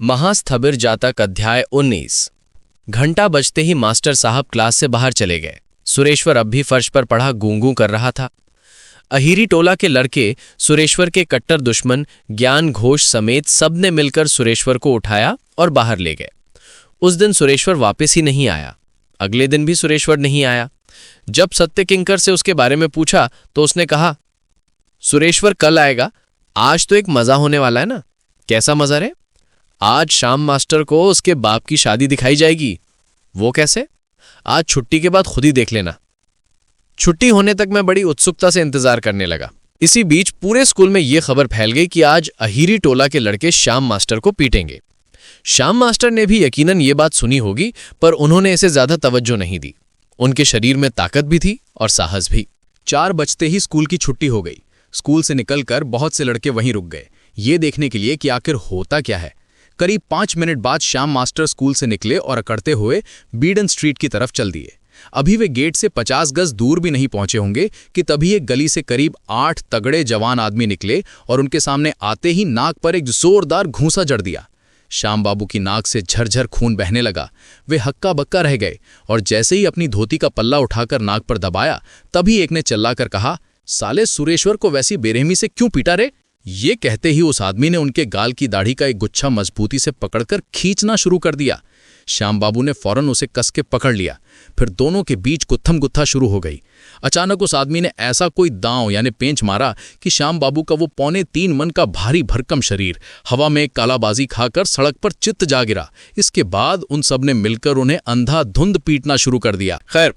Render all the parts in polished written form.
महास्थबिर जातक अध्याय 19। घंटा बजते ही मास्टर साहब क्लास से बाहर चले गए। सुरेश्वर अब भी फर्श पर पड़ा गूंगू कर रहा था। अहीरी टोला के लड़के, सुरेश्वर के कट्टर दुश्मन ज्ञान घोष समेत सबने मिलकर सुरेश्वर को उठाया और बाहर ले गए। उस दिन सुरेश्वर वापस ही नहीं आया। अगले दिन भी सुरेश्वर नहीं आया। जब सत्य किंकर से उसके बारे में पूछा तो उसने कहा, सुरेश्वर कल आएगा, आज तो एक मजा होने वाला है ना। कैसा मजा रे? आज श्याम मास्टर को उसके बाप की शादी दिखाई जाएगी। वो कैसे? आज छुट्टी के बाद खुद ही देख लेना। छुट्टी होने तक मैं बड़ी उत्सुकता से इंतजार करने लगा। इसी बीच पूरे स्कूल में यह खबर फैल गई कि आज अहीरी टोला के लड़के श्याम मास्टर को पीटेंगे। श्याम मास्टर ने भी यकीनन ये बात सुनी होगी, पर उन्होंने इसे ज्यादा तवज्जो नहीं दी। उनके शरीर में ताकत भी थी और साहस भी। 4 बजते ही स्कूल की छुट्टी हो गई। स्कूल से निकलकर बहुत से लड़के वहीं रुक गए, ये देखने के लिए कि आखिर होता क्या है। करीब 5 मिनट बाद श्याम मास्टर स्कूल से निकले और अकड़ते हुए बीडन स्ट्रीट की तरफ चल दिए। अभी वे गेट से 50 गज दूर भी नहीं पहुंचे होंगे कि तभी एक गली से करीब 8 तगड़े जवान आदमी निकले और उनके सामने आते ही नाक पर एक जोरदार घूंसा जड़ दिया। श्याम बाबू की नाक से झरझर खून बहने लगा। वे हक्का बक्का रह गए और जैसे ही अपनी धोती का पल्ला उठाकर नाक पर दबाया, तभी एक ने चिल्लाकर कहा, साले सुरेश्वर को वैसी बेरहमी से क्यों पीटा रे? ये कहते ही उस आदमी ने उनके गाल की दाढ़ी का एक गुच्छा मजबूती से पकड़कर खींचना शुरू कर दिया। श्याम बाबू ने फौरन उसे कस के पकड़ लिया। फिर दोनों के बीच गुत्थम गुत्था शुरू हो गई। अचानक उस आदमी ने ऐसा कोई दांव यानी पेंच मारा कि श्याम बाबू का वो 3.25 मन का भारी भरकम शरीर हवा में कालाबाजी खाकर सड़क पर चित्त जा गिरा। इसके बाद उन सब ने मिलकर उन्हें अंधाधुंध पीटना शुरू कर दिया। खैर,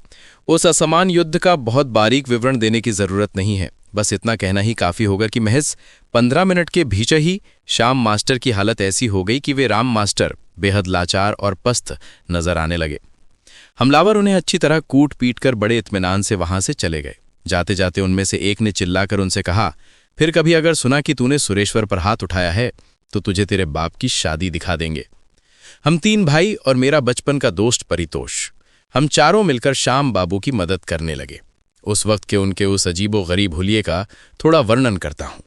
उस असमान युद्ध का बहुत बारीक विवरण देने की जरूरत नहीं है। बस इतना कहना ही काफी होगा कि महज 15 मिनट के भीतर ही श्याम मास्टर की हालत ऐसी हो गई कि वे राम मास्टर बेहद लाचार और पस्त नजर आने लगे। हमलावर उन्हें अच्छी तरह कूट पीट कर बड़े इत्मीनान से वहां से चले गए। जाते जाते उनमें से एक ने चिल्लाकर उनसे कहा, फिर कभी अगर सुना कि तूने सुरेश्वर पर हाथ उठाया है तो तुझे तेरे बाप की शादी दिखा देंगे। हम 3 भाई और मेरा बचपन का दोस्त परितोष, हम चारों मिलकर श्याम बाबू की मदद करने लगे। उस वक्त के उनके उस अजीबो गरीब हुलिये का थोड़ा वर्णन करता हूं।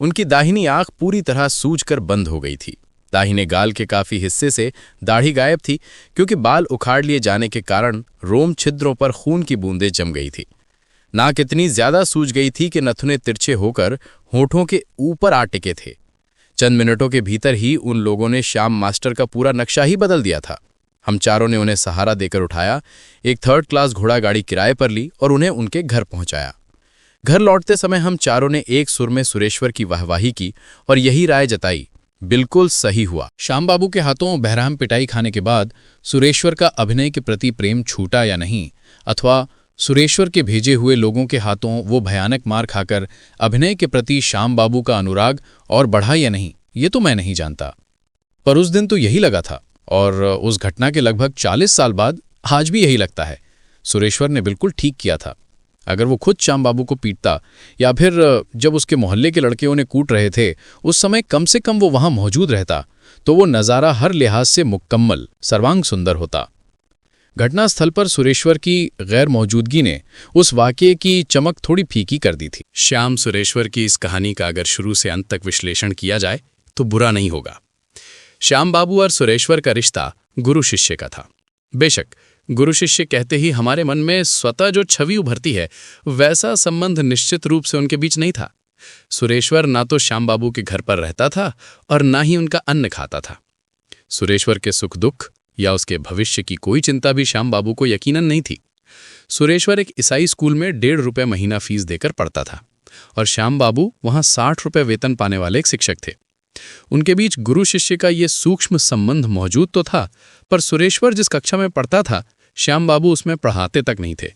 उनकी दाहिनी आंख पूरी तरह सूजकर बंद हो गई थी। दाहिने गाल के काफी हिस्से से दाढ़ी गायब थी, क्योंकि बाल उखाड़ लिए जाने के कारण रोम छिद्रों पर खून की बूंदें जम गई थी। नाक इतनी ज्यादा सूज गई थी कि नथुने तिरछे होकर होठों के ऊपर आ टिके थे। चंद मिनटों के भीतर ही उन लोगों ने श्याम मास्टर का पूरा नक्शा ही बदल दिया था। हम चारों ने उन्हें सहारा देकर उठाया, एक 3rd क्लास घोड़ा गाड़ी किराए पर ली और उन्हें उनके घर पहुंचाया। घर लौटते समय हम चारों ने एक सुर में सुरेश्वर की वाहवाही की और यही राय जताई, बिल्कुल सही हुआ। श्याम बाबू के हाथों बहराम पिटाई खाने के बाद सुरेश्वर का अभिनय के प्रति प्रेम छूटा या नहीं, अथवा सुरेश्वर के भेजे हुए लोगों के हाथों वो भयानक मार खाकर अभिनय के प्रति श्याम बाबू का अनुराग और बढ़ा या नहीं, ये तो मैं नहीं जानता। पर उस दिन तो यही लगा था और उस घटना के लगभग 40 साल बाद आज भी यही लगता है। सुरेश्वर ने बिल्कुल ठीक किया था। अगर वो खुद श्याम बाबू को पीटता या फिर जब उसके मोहल्ले के लड़के उन्हें कूट रहे थे उस समय कम से कम वो वहां मौजूद रहता, तो वो नज़ारा हर लिहाज से मुकम्मल सर्वांग सुंदर होता। घटनास्थल पर सुरेश्वर की गैर मौजूदगी ने उस वाकये की चमक थोड़ी फीकी कर दी थी। श्याम सुरेश्वर की इस कहानी का अगर शुरू से अंत तक विश्लेषण किया जाए तो बुरा नहीं होगा। श्याम बाबू और सुरेश्वर का रिश्ता गुरु शिष्य का था। बेशक गुरु शिष्य कहते ही हमारे मन में स्वतः जो छवि उभरती है, वैसा संबंध निश्चित रूप से उनके बीच नहीं था। सुरेश्वर ना तो श्याम बाबू के घर पर रहता था और ना ही उनका अन्न खाता था। सुरेश्वर के सुख दुख या उसके भविष्य की कोई चिंता भी श्याम बाबू को यकीनन नहीं थी। सुरेश्वर एक ईसाई स्कूल में 1.5 रुपये महीना फीस देकर पढ़ता था और श्याम बाबू वहां 60 रुपये वेतन पाने वाले एक शिक्षक थे। उनके बीच गुरु शिष्य का ये सूक्ष्म संबंध मौजूद तो था, पर सुरेश्वर जिस कक्षा में पढ़ता था श्याम बाबू उसमें पढ़ाते तक नहीं थे।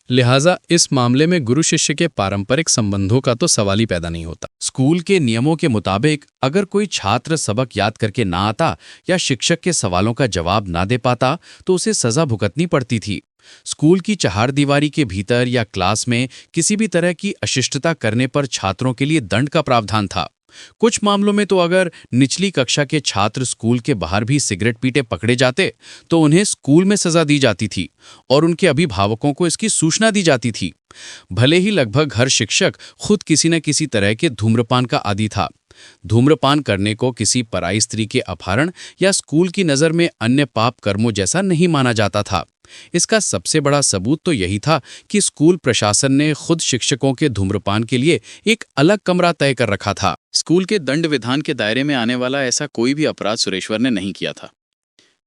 लिहाजा इस मामले में गुरु शिष्य के पारंपरिक संबंधों का तो सवाल ही पैदा नहीं होता। स्कूल के नियमों के मुताबिक अगर कोई छात्र सबक याद करके ना आता या शिक्षक के सवालों का जवाब ना दे पाता तो उसे सजा भुगतनी पड़ती थी। स्कूल की चहारदीवारी के भीतर या क्लास में किसी भी तरह की अशिष्टता करने पर छात्रों के लिए दंड का प्रावधान था। कुछ मामलों में तो अगर निचली कक्षा के छात्र स्कूल के बाहर भी सिगरेट पीते पकड़े जाते तो उन्हें स्कूल में सजा दी जाती थी और उनके अभिभावकों को इसकी सूचना दी जाती थी। भले ही लगभग हर शिक्षक खुद किसी न किसी तरह के धूम्रपान का आदी था, धूम्रपान करने को किसी पराई स्त्री के अपहरण या स्कूल की नज़र में अन्य पाप कर्मों जैसा नहीं माना जाता था। इसका सबसे बड़ा सबूत तो यही था कि स्कूल प्रशासन ने खुद शिक्षकों के धूम्रपान के लिए एक अलग कमरा तय कर रखा था। स्कूल के दंड विधान के दायरे में आने वाला ऐसा कोई भी अपराध सुरेश्वर ने नहीं किया था।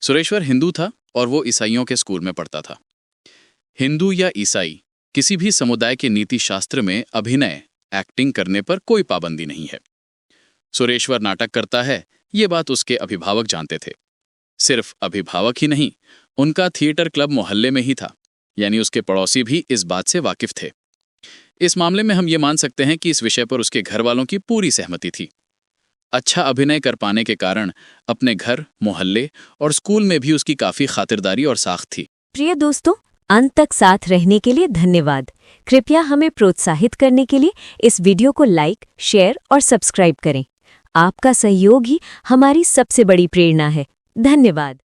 सुरेश्वर हिंदू था और वो ईसाइयों के स्कूल में पढ़ता था। हिंदू या ईसाई किसी भी समुदाय के नीति शास्त्र में अभिनय एक्टिंग करने पर कोई पाबंदी नहीं है। सुरेश्वर नाटक करता है, ये बात उसके अभिभावक जानते थे। सिर्फ अभिभावक ही नहीं, उनका थिएटर क्लब मोहल्ले में ही था, यानी उसके पड़ोसी भी इस बात से वाकिफ थे। इस मामले में हम ये मान सकते हैं कि इस विषय पर उसके घर वालों की पूरी सहमति थी। अच्छा अभिनय कर पाने के कारण अपने घर, मोहल्ले और स्कूल में भी उसकी काफी खातिरदारी और साख थी। प्रिय दोस्तों, अंत तक साथ रहने के लिए धन्यवाद। कृपया हमें प्रोत्साहित करने के लिए इस वीडियो को लाइक, शेयर और सब्सक्राइब करें। आपका सहयोग ही हमारी सबसे बड़ी प्रेरणा है। धन्यवाद।